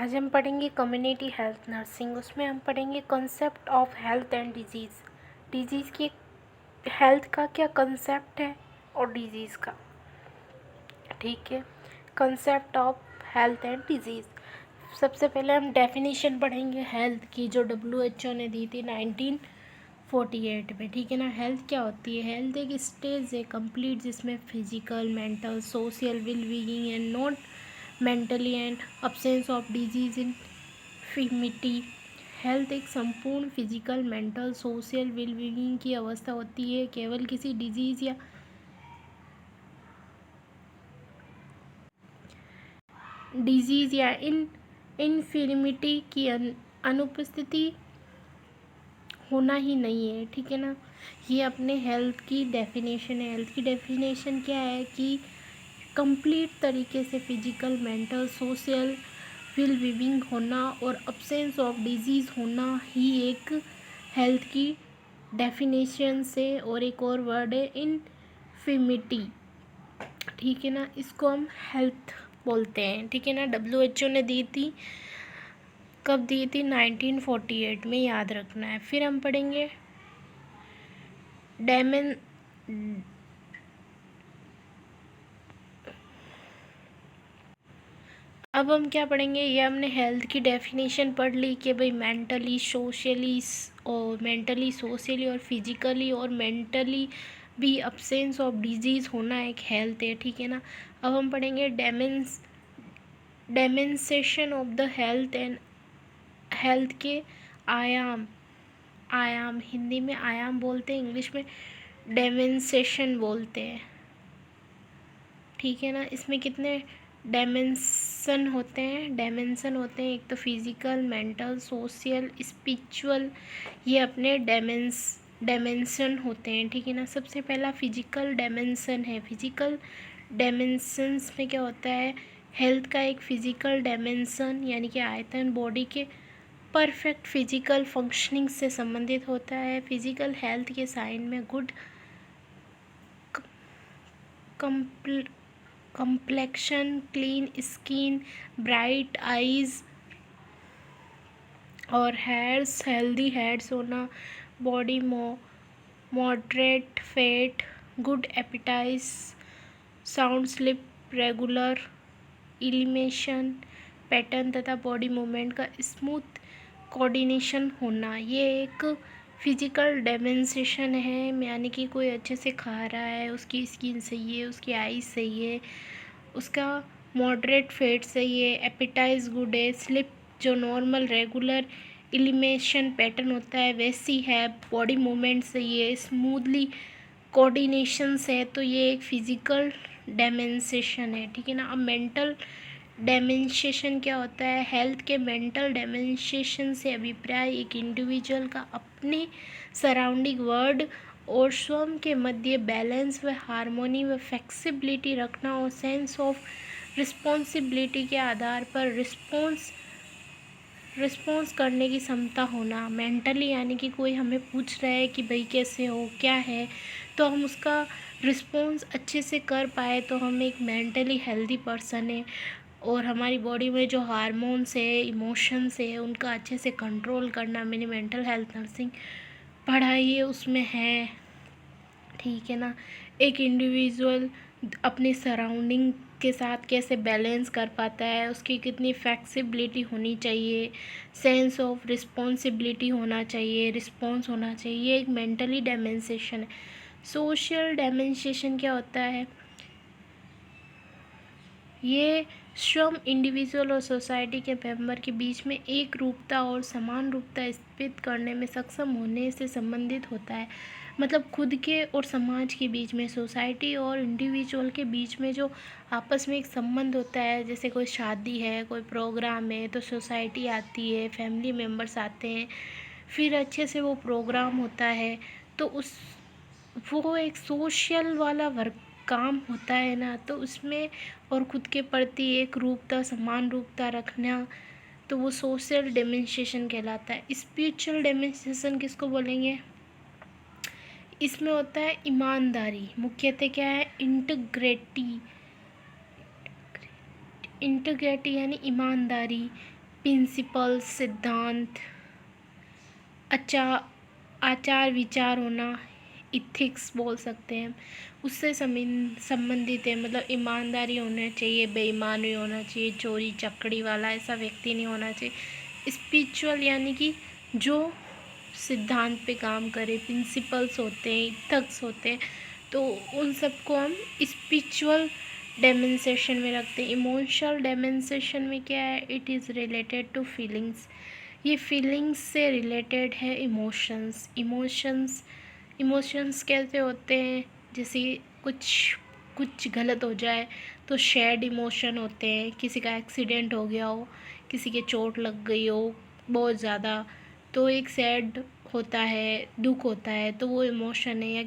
आज हम पढ़ेंगे कम्युनिटी हेल्थ नर्सिंग। उसमें हम पढ़ेंगे concept of health and disease. Disease की हेल्थ का क्या कंसेप्ट है और डिजीज़ का, ठीक है। Concept of health and disease, सबसे पहले हम डेफिनेशन पढ़ेंगे हेल्थ की, जो WHO ने दी थी 1948 में, ठीक है ना। हेल्थ क्या होती है? हेल्थ एक स्टेज है कंप्लीट जिसमें physical, mental, social well being and not mentally and absence of disease in infirmity. Health एक संपूर्ण physical, mental, social well being की अवस्था होती है, केवल किसी डिजीज या इन्फिमिटी की अनुपस्थिति होना ही नहीं है, ठीक है ना। ये अपने हेल्थ की डेफिनेशन है। हेल्थ की डेफिनेशन क्या है कि कंप्लीट तरीके से physical, mental, social well being होना और अब्सेंस ऑफ डिजीज़ होना ही एक हेल्थ की डेफिनेशन से। और एक और वर्ड है इन्फिमिटी, ठीक है ना। इसको हम हेल्थ बोलते हैं, ठीक है ना। WHO ने दी थी, कब दी थी? 1948 में, याद रखना है। फिर हम पढ़ेंगे डेमेन अब हम क्या पढ़ेंगे? ये हमने हेल्थ की डेफिनेशन पढ़ ली कि भाई मेंटली, सोशली और फिजिकली और मेंटली भी अब्सेंस ऑफ डिजीज़ होना एक हेल्थ है, ठीक है ना। अब हम पढ़ेंगे dimensions of the health and health के आयाम। हिंदी में आयाम बोलते हैं, इंग्लिश में डेमेंसेशन बोलते हैं, ठीक है ना। इसमें कितने डायमेंशन होते हैं? एक तो फिजिकल, मेंटल, सोशल, स्पिरिचुअल, ये अपने डायमेंशन होते हैं, ठीक है ना। सबसे पहला फिजिकल डायमेंशन है। फिजिकल डायमेंशंस में क्या होता है? हेल्थ का एक फिजिकल डायमेंशन यानी कि आयतन बॉडी के परफेक्ट फिजिकल फंक्शनिंग से संबंधित होता है। फिजिकल हेल्थ के साइन में good complexion, clean skin, bright eyes और हेयर्स, हेल्दी हेयर्स होना, body moderate fat, good appetite, sound sleep, regular elimination pattern तथा बॉडी मूवमेंट का स्मूथ कोऑर्डिनेशन होना, ये एक फिजिकल डेमोन्स्ट्रेशन है। यानी कि कोई अच्छे से खा रहा है, उसकी स्किन सही है, उसकी आईज सही है, उसका मॉडरेट फेट सही है, एपिटाइज गुड है, स्लिप जो नॉर्मल रेगुलर इलिमेशन पैटर्न होता है वैसी है, बॉडी मूवमेंट सही है, स्मूथली कोऑर्डिनेशन है। तो ये एक फिजिकल डेमोन्स्ट्रेशन है, ठीक है ना। अब मेंटल डेमोन्स्ट्रेशन क्या होता है? हेल्थ के मेंटल डेमोन्स्ट्रेशन से अभिप्राय एक इंडिविजुअल का अपने सराउंडिंग वर्ल्ड और स्वयं के मध्य बैलेंस व हार्मोनी व फ्लेक्सिबिलिटी रखना और सेंस ऑफ रिस्पॉन्सिबिलिटी के आधार पर रिस्पॉन्स करने की क्षमता होना। मेंटली यानी कि कोई हमें पूछ रहा है कि भाई कैसे हो, क्या है, तो हम उसका रिस्पॉन्स अच्छे से कर पाए तो हम एक मेंटली हेल्दी पर्सन है। और हमारी बॉडी में जो हार्मोन्स है, इमोशंस है, उनका अच्छे से कंट्रोल करना, मैंने मेंटल हेल्थ नर्सिंग पढ़ाई है उसमें है, ठीक है ना। एक इंडिविजुअल अपने सराउंडिंग के साथ कैसे बैलेंस कर पाता है, उसकी कितनी फ्लेक्सिबिलिटी होनी चाहिए, सेंस ऑफ रिस्पॉन्सिबिलिटी होना चाहिए, रिस्पॉन्स होना चाहिए, ये एक मेंटली डेमोन्स्ट्रेशन है। सोशल डेमोन्स्ट्रेशन क्या होता है? ये स्वयं इंडिविजुअल और सोसाइटी के मेंबर के बीच में एक रूपता और समान रूपता स्थापित करने में सक्षम होने से संबंधित होता है। मतलब खुद के और समाज के बीच में, सोसाइटी और इंडिविजुअल के बीच में जो आपस में एक संबंध होता है, जैसे कोई शादी है, कोई प्रोग्राम है, तो सोसाइटी आती है, फैमिली मेम्बर्स आते हैं, फिर अच्छे से वो प्रोग्राम होता है, तो वो एक सोशल वाला वर्क काम होता है ना, तो उसमें और खुद के प्रति एक रूपता, समान रूपता रखना, तो वो सोशल डेमोन्स्ट्रेशन कहलाता है। स्पिरिचुअल डेमोन्स्ट्रेशन किसको बोलेंगे? इसमें होता है ईमानदारी, मुख्यतः क्या है? इंटीग्रिटी यानी ईमानदारी, प्रिंसिपल, सिद्धांत, आचार विचार होना, इथिक्स बोल सकते हैं, उससे संबंधित है। मतलब ईमानदारी होना चाहिए, बेईमान भी होना चाहिए, चोरी चकड़ी वाला ऐसा व्यक्ति नहीं होना चाहिए। स्पिरिचुअल यानी कि जो सिद्धांत पे काम करे, प्रिंसिपल्स होते हैं, इथिक्स होते हैं, तो उन सबको हम स्पिरिचुअल डायमेंशन में रखते हैं। इमोशनल डायमेंशन में क्या है, it is related to feelings. ये फीलिंग्स से रिलेटेड है इमोशंस कैसे होते हैं, जैसे कुछ गलत हो जाए तो सैड इमोशन होते हैं, किसी का एक्सीडेंट हो गया हो, किसी के चोट लग गई हो बहुत ज़्यादा, तो एक सैड होता है, दुख होता है, तो वो इमोशन है। या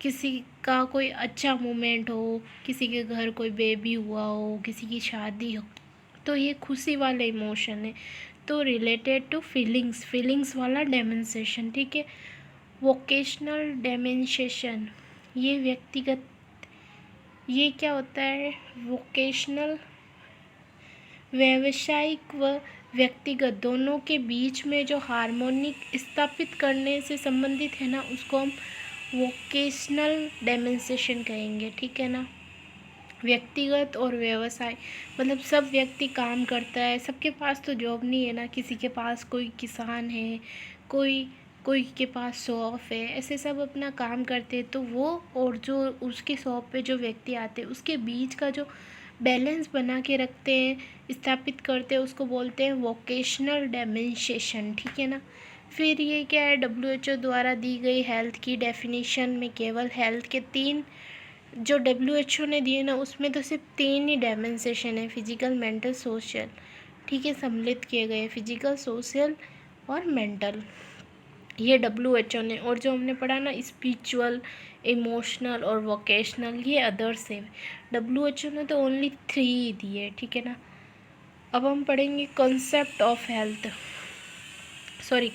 किसी का कोई अच्छा मोमेंट हो, किसी के घर कोई बेबी हुआ हो, किसी की शादी हो, तो ये खुशी वाले इमोशन है। तो रिलेटेड टू फीलिंग्स वाला डेमोन्स्ट्रेशन, ठीक है। वोकेशनल डेमोन्स्ट्रेशन, ये व्यक्तिगत, ये क्या होता है, वोकेशनल व्यावसायिक व व्यक्तिगत दोनों के बीच में जो हार्मोनिक स्थापित करने से संबंधित है ना, उसको हम वोकेशनल डेमोन्स्ट्रेशन कहेंगे, ठीक है ना। व्यक्तिगत और व्यवसाय, मतलब सब व्यक्ति काम करता है, सबके पास तो जॉब नहीं है ना, किसी के पास कोई किसान है, कोई कोई के पास शॉप है, ऐसे सब अपना काम करते हैं। तो वो और जो उसके शॉप पे जो व्यक्ति आते हैं, उसके बीच का जो बैलेंस बना के रखते हैं, स्थापित करते हैं, उसको बोलते हैं वोकेशनल डेमोन्स्ट्रेशन, ठीक है ना। फिर ये क्या है, WHO द्वारा दी गई हेल्थ की डेफिनेशन में केवल हेल्थ के 3 जो WHO ने दिए ना, उसमें तो सिर्फ 3 ही डेमोन्स्ट्रेशन है, फिजिकल, मेंटल, सोशल, ठीक है, सम्मिलित किए गए, फिजिकल, सोशल और मेंटल, ये WHO ने। और जो हमने पढ़ा ना, स्पिरिचुअल, इमोशनल और वोकेशनल, ये अदर्स है। WHO ने तो ओनली 3 दिए, ठीक है ना। अब हम पढ़ेंगे concept of health,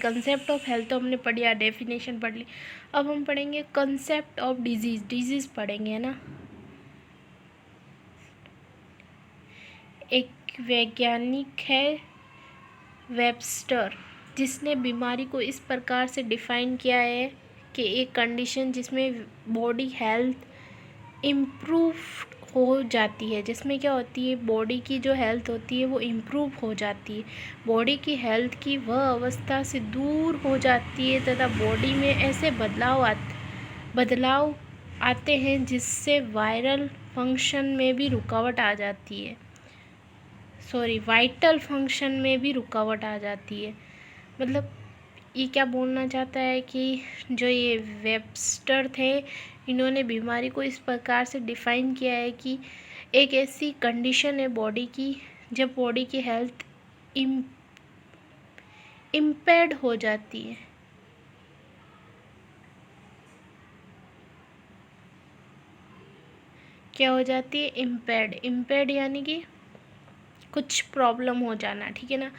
concept of health तो हमने पढ़ लिया, डेफिनेशन पढ़ ली। अब हम पढ़ेंगे कंसेप्ट ऑफ डिजीज़ पढ़ेंगे, है ना। एक वैज्ञानिक है वेबस्टर, जिसने बीमारी को इस प्रकार से डिफाइन किया है कि एक कंडीशन जिसमें बॉडी हेल्थ इम्प्रूव हो जाती है, जिसमें क्या होती है, बॉडी की जो हेल्थ होती है वो इम्प्रूव हो जाती है, बॉडी की हेल्थ की वह अवस्था से दूर हो जाती है तथा बॉडी में ऐसे बदलाव आते हैं जिससे वायरल फंक्शन में भी रुकावट आ जाती है, वाइटल फंक्शन में भी रुकावट आ जाती है। मतलब ये क्या बोलना चाहता है कि जो ये वेबस्टर थे, इन्होंने बीमारी को इस प्रकार से डिफ़ाइन किया है कि एक ऐसी कंडीशन है बॉडी की, जब बॉडी की हेल्थ इम्पेयर्ड हो जाती है। क्या हो जाती है, इम्पेयर्ड यानी कि कुछ प्रॉब्लम हो जाना, ठीक है ना।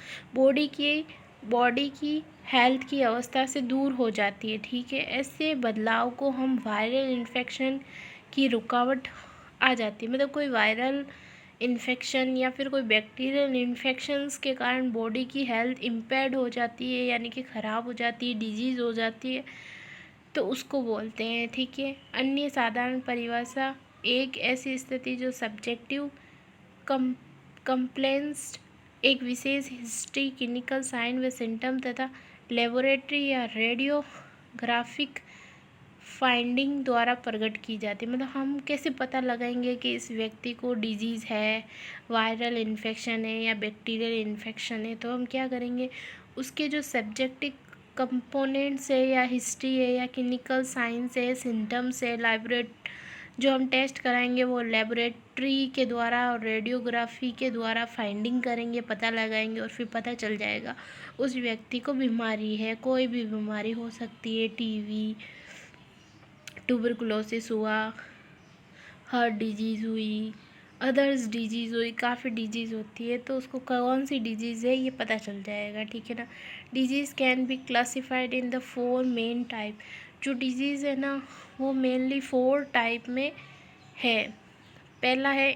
बॉडी की हेल्थ की अवस्था से दूर हो जाती है, ठीक है। ऐसे बदलाव को हम वायरल इन्फेक्शन की रुकावट आ जाती है, मतलब कोई वायरल इन्फेक्शन या फिर कोई बैक्टीरियल इन्फेक्शंस के कारण बॉडी की हेल्थ इम्पेयर्ड हो जाती है, यानी कि ख़राब हो जाती है, डिजीज़ हो जाती है, तो उसको बोलते हैं, ठीक है। अन्य साधारण परिभाषा, एक ऐसी स्थिति जो सब्जेक्टिव कंप्लेंट्स, एक विशेष हिस्ट्री, क्लिनिकल साइन व सिम्टम तथा लेबोरेटरी या रेडियोग्राफिक फाइंडिंग द्वारा प्रकट की जाती है। मतलब हम कैसे पता लगाएंगे कि इस व्यक्ति को डिजीज़ है, वायरल इन्फेक्शन है या बैक्टीरियल इन्फेक्शन है, तो हम क्या करेंगे, उसके जो सब्जेक्टिव कंपोनेंट्स है या हिस्ट्री है या क्लिनिकल साइंस है, सिम्टम्स है, जो हम टेस्ट कराएंगे वो लेबोरेटरी के द्वारा और रेडियोग्राफी के द्वारा फाइंडिंग करेंगे, पता लगाएंगे, और फिर पता चल जाएगा उस व्यक्ति को बीमारी है। कोई भी बीमारी हो सकती है, टीवी, ट्यूबरकुलोसिस हुआ, हार्ट डिजीज़ हुई, अदर्स डिजीज़ हुई, काफ़ी डिजीज़ होती है, तो उसको कौन सी डिजीज़ है ये पता चल जाएगा, ठीक है ना। Disease can be classified in the 4 main type, जो डिजीज़ है ना वो मेनली 4 टाइप में है। पहला है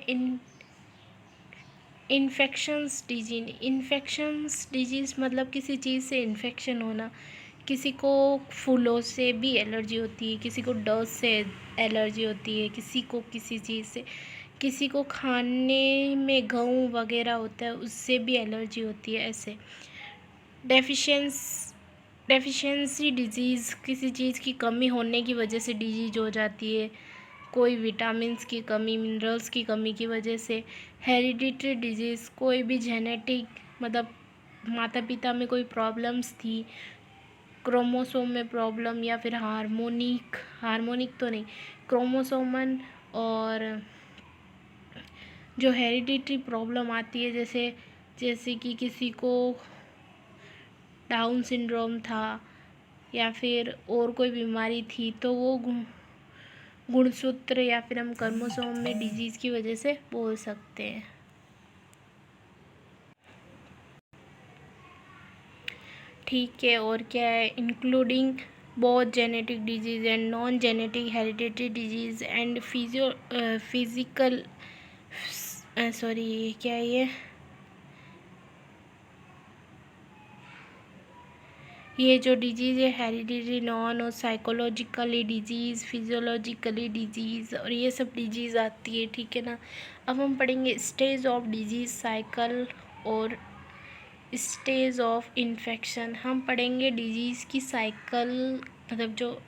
इन्फेक्शंस डिजीज़ मतलब किसी चीज़ से इन्फेक्शन होना। किसी को फूलों से भी एलर्जी होती है, किसी को डस्ट से एलर्जी होती है, किसी को किसी चीज़ से, किसी को खाने में गेहूँ वगैरह होता है उससे भी एलर्जी होती है। ऐसे डेफिशिएंसी डिजीज़ किसी चीज़ की कमी होने की वजह से डिजीज हो जाती है, कोई विटामिन्स की कमी, मिनरल्स की कमी की वजह से। हेरिडिटरी डिजीज़ कोई भी जेनेटिक मतलब माता पिता में कोई प्रॉब्लम्स थी, क्रोमोसोम में प्रॉब्लम या फिर हार्मोनिक तो नहीं, क्रोमोसोमन और जो हेरिडिटरी प्रॉब्लम आती है, जैसे कि किसी को डाउन सिंड्रोम था या फिर और कोई बीमारी थी, तो वो गुणसूत्र या फिर हम क्रोमोसोम में डिजीज़ की वजह से बोल सकते हैं। ठीक है, और क्या है, including both genetic disease and non genetic hereditary disease and physical sorry क्या है ये जो डिजीज़ है हेरिडिटरी, नॉन और साइकोलॉजिकली डिजीज़, फिजियोलॉजिकली डिजीज़, और ये सब डिजीज़ आती है। ठीक है ना। अब हम पढ़ेंगे स्टेज ऑफ डिजीज़ साइकिल और स्टेज ऑफ इन्फेक्शन। हम पढ़ेंगे डिजीज़ की साइकिल, मतलब जो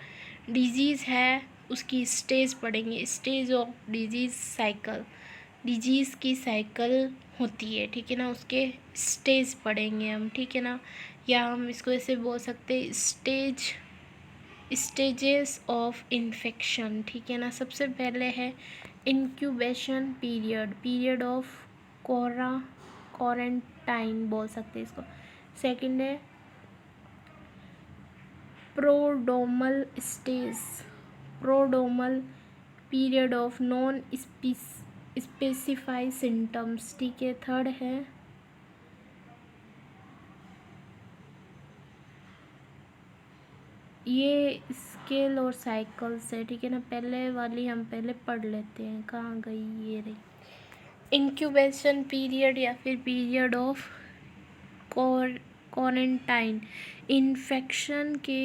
डिजीज़ है उसकी स्टेज पढ़ेंगे। Stage of disease cycle, disease की साइकिल होती है, ठीक है ना, उसके स्टेज पढ़ेंगे हम, ठीक है ना। या हम इसको ऐसे बोल सकते हैं स्टेजेस ऑफ इन्फेक्शन, ठीक है ना। सबसे पहले है इंक्यूबेशन पीरियड ऑफ क्वारंटाइन बोल सकते हैं इसको। सेकंड है prodromal period of non specify symptoms, ठीक है। थर्ड है ये स्केल और साइकिल्स है, ठीक है ना। पहले वाली हम पहले पढ़ लेते हैं, कहाँ गई, ये रही। इंक्यूबेशन पीरियड या फिर पीरियड ऑफ क्वारंटाइन, इन्फेक्शन के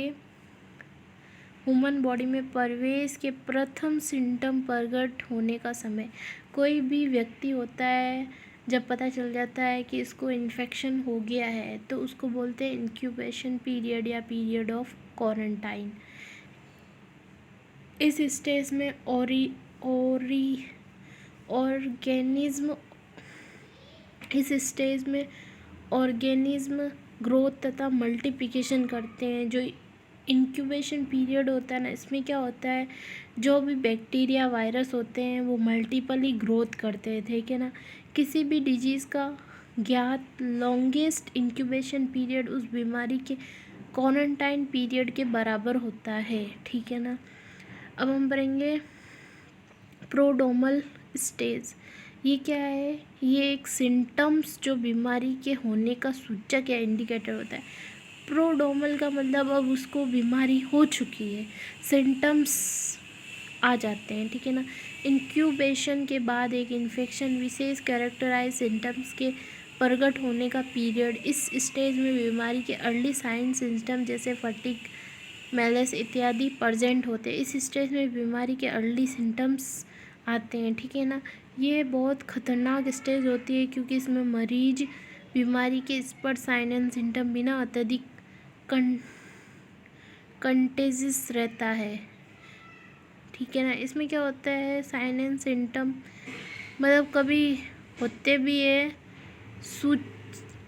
ह्यूमन बॉडी में प्रवेश के प्रथम सिम्टम प्रकट होने का समय। कोई भी व्यक्ति होता है, जब पता चल जाता है कि इसको इन्फेक्शन हो गया है तो उसको बोलते हैं इंक्यूबेशन पीरियड या पीरियड ऑफ क्वारंटाइन। इस स्टेज में ऑर्गेनिज्म ग्रोथ तथा मल्टीप्लिकेशन करते हैं। जो इंक्यूबेशन पीरियड होता है ना, इसमें क्या होता है, जो भी बैक्टीरिया वायरस होते हैं वो मल्टीपली ग्रोथ करते हैं, ठीक है ना। किसी भी डिजीज़ का ज्ञात लॉन्गेस्ट इंक्यूबेशन पीरियड उस बीमारी के क्वारंटाइन पीरियड के बराबर होता है, ठीक है ना। अब हम पढ़ेंगे प्रोडोमल स्टेज। ये क्या है, ये एक सिम्टम्स जो बीमारी के होने का सूचक या इंडिकेटर होता है। प्रोडोमल का मतलब अब उसको बीमारी हो चुकी है, सिम्टम्स आ जाते हैं, ठीक है ना। इंक्यूबेशन के बाद एक इन्फेक्शन विशेष कैरेक्टराइज सिम्टम्स के प्रकट होने का पीरियड। इस स्टेज में बीमारी के अर्ली साइन सिम्टम जैसे फटीग, मैलेस इत्यादि प्रेजेंट होते हैं। इस स्टेज में बीमारी के अर्ली सिम्टम्स आते हैं, ठीक है ना। ये बहुत खतरनाक स्टेज होती है क्योंकि इसमें मरीज बीमारी के स्पष्ट साइन एंड सिम्टम बिना अत्यधिक कंटेजियस रहता है, ठीक है ना। इसमें क्या होता है, साइन एंड सिम्टम मतलब कभी होते भी है,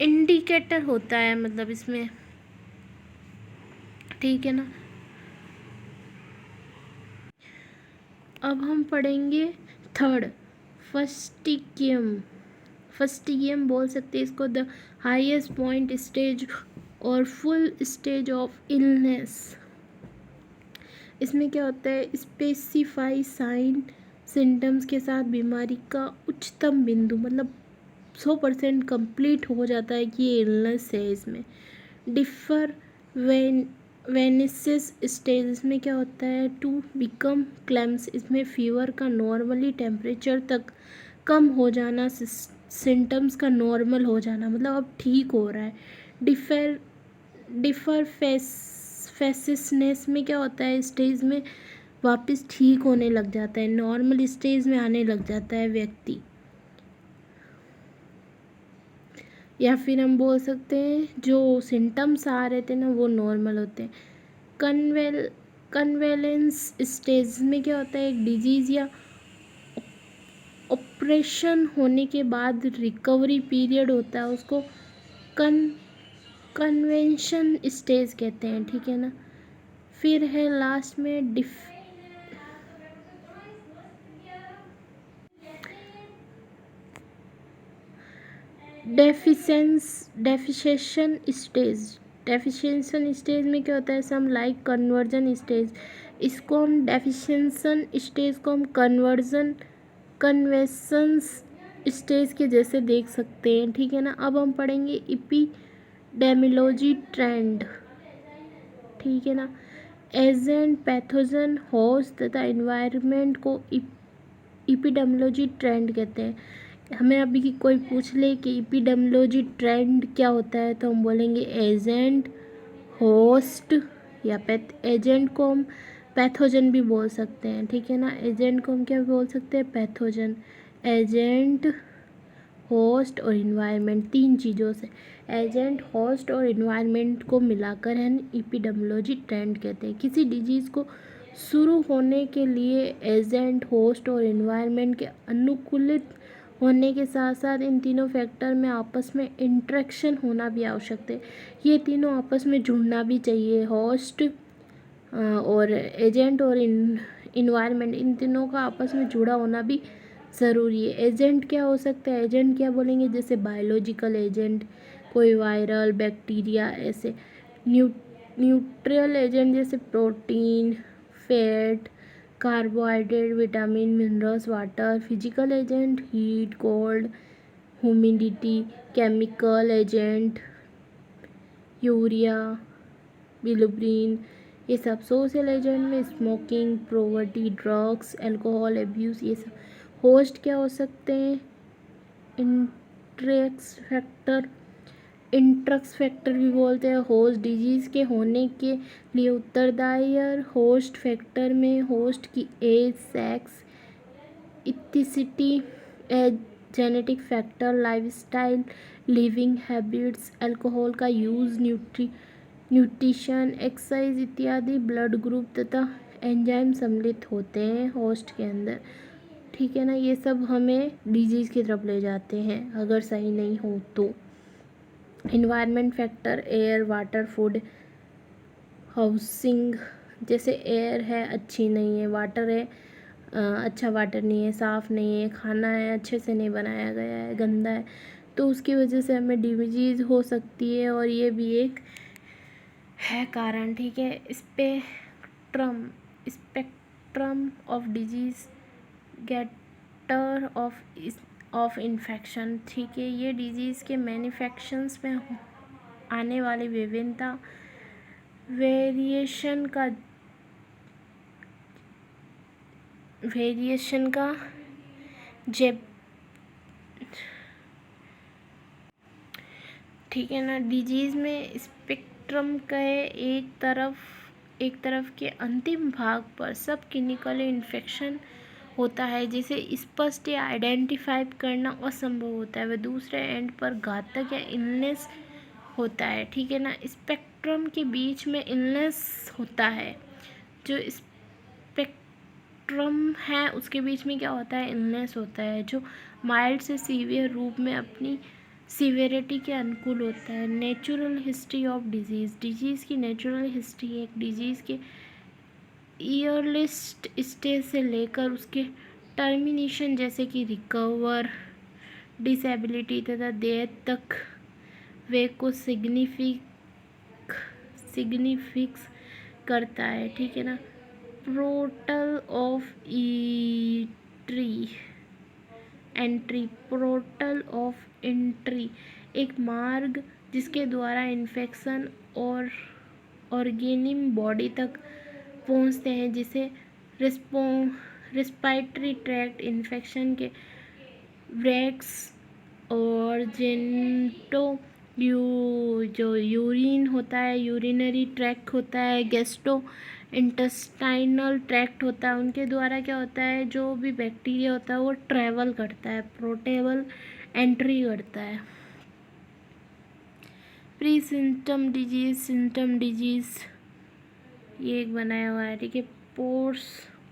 इंडिकेटर होता है मतलब इसमें, ठीक है ना। अब हम पढ़ेंगे थर्ड फस्टिगियम बोल सकते हैं इसको, द हाईएस्ट पॉइंट स्टेज और फुल स्टेज ऑफ इलनेस। इसमें क्या होता है, स्पेसिफाई साइन सिम्टम्स के साथ बीमारी का उच्चतम बिंदु, मतलब 100% कंप्लीट हो जाता है कि ये इलनेस है। इसमें डिफर वेनिसिस स्टेज, इसमें क्या होता है, टू बिकम क्लैम्स, इसमें फीवर का नॉर्मली टेम्परेचर तक कम हो जाना सिम्टम्स का नॉर्मल हो जाना, मतलब अब ठीक हो रहा है। डिफर फेसिसनेस में क्या होता है, स्टेज में वापस ठीक होने लग जाता है, नॉर्मल स्टेज में आने लग जाता है व्यक्ति। या फिर हम बोल सकते हैं जो सिम्टम्स आ रहे थे ना वो नॉर्मल होते हैं। कन्वेलेंस स्टेज में क्या होता है, एक डिजीज़ या ऑपरेशन होने के बाद रिकवरी पीरियड होता है, उसको कन्वेंशन स्टेज कहते हैं, ठीक है ना। फिर है लास्ट में डेफिशिएशन स्टेज। डेफिशिएशन स्टेज में क्या होता है, सम लाइक कन्वर्जन स्टेज, इसको हम डेफिशिएशन स्टेज को हम कन्वेंशंस स्टेज के जैसे देख सकते हैं, ठीक है ना। अब हम पढ़ेंगे एपिडेमियोलॉजी ट्रेंड, ठीक है ना। एजेंट, पैथोजन, होस्ट तथा एनवायरनमेंट को एपिडेमियोलॉजी ट्रेंड कहते हैं। हमें अभी की कोई पूछ ले कि एपिडेमियोलॉजी ट्रेंड क्या होता है, तो हम बोलेंगे एजेंट, होस्ट या एजेंट को हम पैथोजन भी बोल सकते हैं, ठीक है ना। एजेंट को हम क्या बोल सकते हैं, पैथोजन। एजेंट, होस्ट और इन्वायरमेंट, तीन चीज़ों से एजेंट, होस्ट और इन्वायरमेंट को मिलाकर हम एपिडेमियोलॉजी ट्रेंड कहते हैं। किसी डिजीज़ को शुरू होने के लिए एजेंट, होस्ट और इन्वायरमेंट के अनुकूलित होने के साथ साथ इन तीनों फैक्टर में आपस में इंटरेक्शन होना भी आवश्यक है। ये तीनों आपस में जुड़ना भी चाहिए, होस्ट और एजेंट और इन्वायरमेंट, इन तीनों का आपस में जुड़ा होना भी ज़रूरी है। एजेंट क्या हो सकता है, एजेंट क्या बोलेंगे, जैसे बायोलॉजिकल एजेंट, कोई वायरल, बैक्टीरिया, ऐसे न्यूट्रियल एजेंट जैसे protein, fat, carbohydrate, vitamin, minerals, water. Physical agent heat, cold, humidity. Chemical agent urea, bilirubin, ये सब। सोशल एजेंट में smoking, poverty, drugs, alcohol abuse, ये सब। होस्ट क्या हो सकते हैं, इंट्रक्स फैक्टर भी बोलते हैं। होस्ट डिजीज़ के होने के लिए उत्तरदायी होस्ट फैक्टर में होस्ट की age, sex, ethnicity, age, genetic factor, lifestyle, living habits, alcohol का यूज़, न्यूट्रिशन, एक्सरसाइज इत्यादि, ब्लड ग्रुप तथा एंजाइम सम्मिलित होते हैं होस्ट के अंदर, ठीक है ना। ये सब हमें डिजीज़ की तरफ ले जाते हैं अगर सही नहीं हो तो। Environment factor air, water, food, housing. जैसे एयर है अच्छी नहीं है, वाटर है अच्छा वाटर नहीं है, साफ़ नहीं है, खाना है अच्छे से नहीं बनाया गया है, गंदा है, तो उसकी वजह से हमें डिजीज़ हो सकती है, और ये भी एक है कारण, ठीक है। Spectrum of disease, gator of infection, ठीक है। ये डिजीज़ के मैन्युफैक्चर्स में आने वाली विभिन्नता, वेरिएशन का जेब, ठीक है ना। डिजीज़ में स्पेक्ट्रम के एक तरफ के अंतिम भाग पर सब क्लिनिकल इन्फेक्शन होता है जिसे स्पष्ट या आइडेंटिफाई करना असंभव होता है, वह दूसरे एंड पर घातक या इलनेस होता है, ठीक है ना। स्पेक्ट्रम के बीच में इलनेस होता है, जो स्पेक्ट्रम है उसके बीच में क्या होता है, इलनेस होता है, जो माइल्ड से सीवियर रूप में अपनी सीवियरिटी के अनुकूल होता है। नेचुरल हिस्ट्री ऑफ डिजीज़ की नेचुरल हिस्ट्री एक डिजीज़ के ईयरलिस्ट स्टेज से लेकर उसके टर्मिनेशन जैसे कि रिकवर, डिसेबिलिटी तथा डेथ तक वे को सिग्निफिक्स करता है, ठीक है ना। पोर्टल ऑफ एंट्री एक मार्ग जिसके द्वारा इन्फेक्शन और ऑर्गेनिम बॉडी तक पहुंचते हैं, जिसे रेस्पिरेटरी ट्रैक्ट इन्फेक्शन के ब्रेक्स और जो यूरिन होता है, यूरिनरी ट्रैक्ट होता है, गैस्ट्रो इंटेस्टाइनल ट्रैक्ट होता है, उनके द्वारा क्या होता है, जो भी बैक्टीरिया होता है वो ट्रैवल करता है, पोर्टेबल एंट्री करता है। Pre symptom disease, symptom disease ये एक बनाया हुआ है, ठीक है।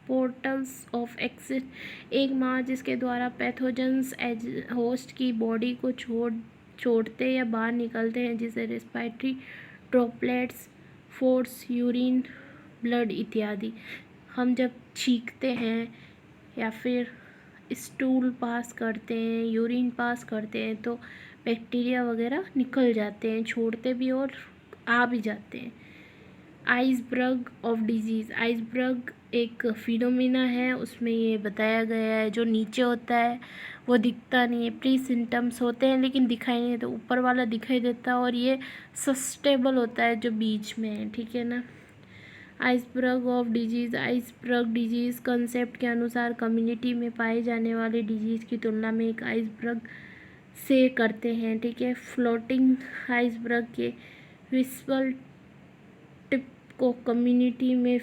पोर्टल्स ऑफ एक्सिट, एक मार्ग जिसके द्वारा पैथोजेंस एज होस्ट की बॉडी को छोड़ते या बाहर निकलते हैं, जिसे respiratory droplets, force, urine, blood इत्यादि। हम जब छींकते हैं या फिर स्टूल पास करते हैं, यूरिन पास करते हैं, तो बैक्टीरिया वगैरह निकल जाते हैं, छोड़ते भी और आ भी जाते हैं। आइसबर्ग ऑफ डिजीज़, आइसबर्ग एक फिनोमिना है, उसमें ये बताया गया है जो नीचे होता है वो दिखता नहीं है। प्री सिम्टम्स होते हैं लेकिन दिखाई नहीं देता, ऊपर वाला दिखाई देता है और ये सस्टेबल होता है जो बीच में है, ठीक है ना। Iceberg of disease, iceberg disease concept के अनुसार कम्युनिटी में पाए जाने वाले डिजीज़ की तुलना में एक आइसबर्ग से करते हैं, ठीक है। फ्लोटिंग आइसबर्ग के विजुअल टिप को कम्युनिटी में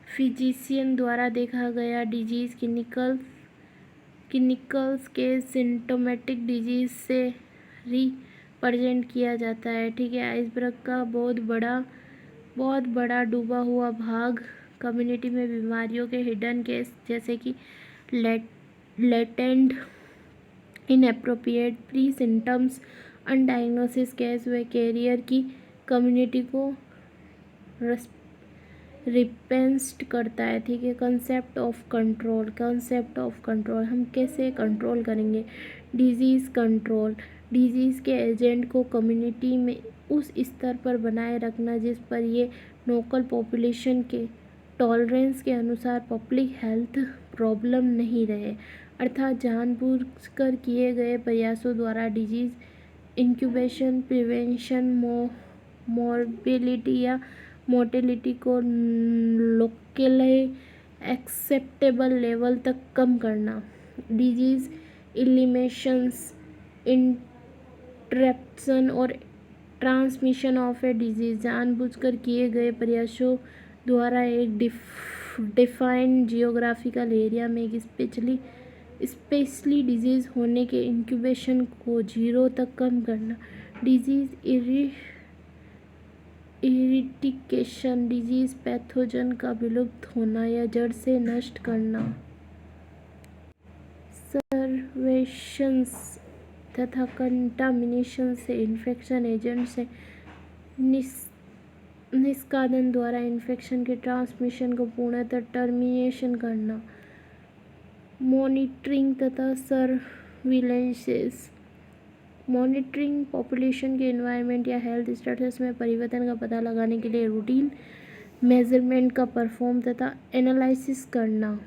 फिजिशियन द्वारा देखा गया डिजीज़ क्लिनिकल्स के सिम्टोमेटिक डिजीज़ से रिप्रेजेंट किया जाता है, ठीक है। आइसबर्ग का बहुत बड़ा डूबा हुआ भाग कम्युनिटी में बीमारियों के हिडन केस जैसे कि latent, inappropriate, pre symptoms, undiagnosis case व कैरियर की कम्युनिटी को रिपेंस्ड करता है, ठीक है। कंसेप्ट ऑफ कंट्रोल, हम कैसे कंट्रोल करेंगे। डिजीज़ कंट्रोल, डिजीज़ के एजेंट को कम्युनिटी में उस स्तर पर बनाए रखना जिस पर ये लोकल पॉपुलेशन के टॉलरेंस के अनुसार पब्लिक हेल्थ प्रॉब्लम नहीं रहे, अर्थात जानबूझकर किए गए प्रयासों द्वारा डिजीज़ इंक्यूबेशन, प्रिवेंशन, मॉर्बिलिटी या मोर्टेलिटी को लोकली एक्सेप्टेबल लेवल तक कम करना। डिजीज़ इलिमिनेशंस, इंटरप्शन और ट्रांसमिशन ऑफ ए डिजीज़, जानबूझकर किए गए प्रयासों द्वारा एक डिफाइंड जियोग्राफिकल एरिया में एक स्पेशली डिजीज़ होने के इंक्यूबेशन को 0 तक कम करना। डिजीज़ इरिडिकेशन, डिजीज़ पैथोजन का विलुप्त होना या जड़ से नष्ट करना। सर्वेशंस तथा कंटामिनेशन से, इन्फेक्शन एजेंट से निष्कादन द्वारा इन्फेक्शन के ट्रांसमिशन को पूर्णतः टर्मिनेशन करना। मॉनिटरिंग तथा सर्विलेंसेस, मॉनिटरिंग पॉपुलेशन के एनवायरनमेंट या हेल्थ स्टेटस में परिवर्तन का पता लगाने के लिए रूटीन मेजरमेंट का परफॉर्म तथा एनालिसिस करना।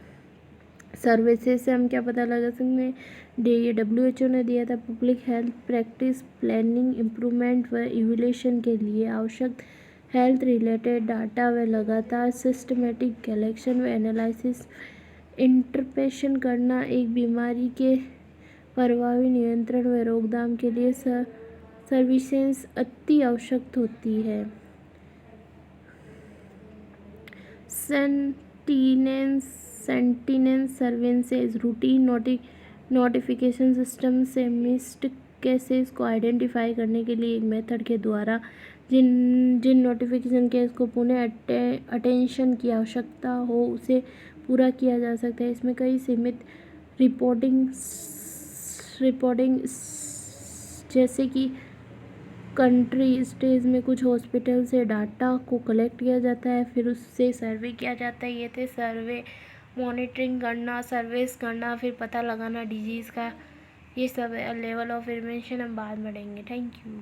सर्विसेज से हम क्या पता लगा सकते हैं, WHO ने दिया था public health practice planning, improvement व इवैल्यूएशन के लिए आवश्यक हेल्थ रिलेटेड डाटा व लगातार सिस्टमेटिक कलेक्शन व एनालिसिस इंटरप्रेशन करना। एक बीमारी के प्रभावी नियंत्रण व रोकथाम के लिए सर्विसेज अति आवश्यक होती है। सेंटिनेंस सर्विलेंस, रूटीन नोटिफिकेशन सिस्टम से मिस्ड केसेस को आइडेंटिफाई करने के लिए एक मेथड के द्वारा जिन नोटिफिकेशन केस को पुनः अटेंशन की आवश्यकता हो उसे पूरा किया जा सकता है। इसमें कई सीमित रिपोर्टिंग जैसे कि कंट्री स्टेज में कुछ हॉस्पिटल से डाटा को कलेक्ट किया जाता है, फिर उससे सर्वे किया जाता है। ये थे सर्वे, मॉनिटरिंग करना, सर्वेस करना, फिर पता लगाना डिजीज़ का, ये सब लेवल ऑफ इन्फॉर्मेशन हम बाद में देंगे। Thank you.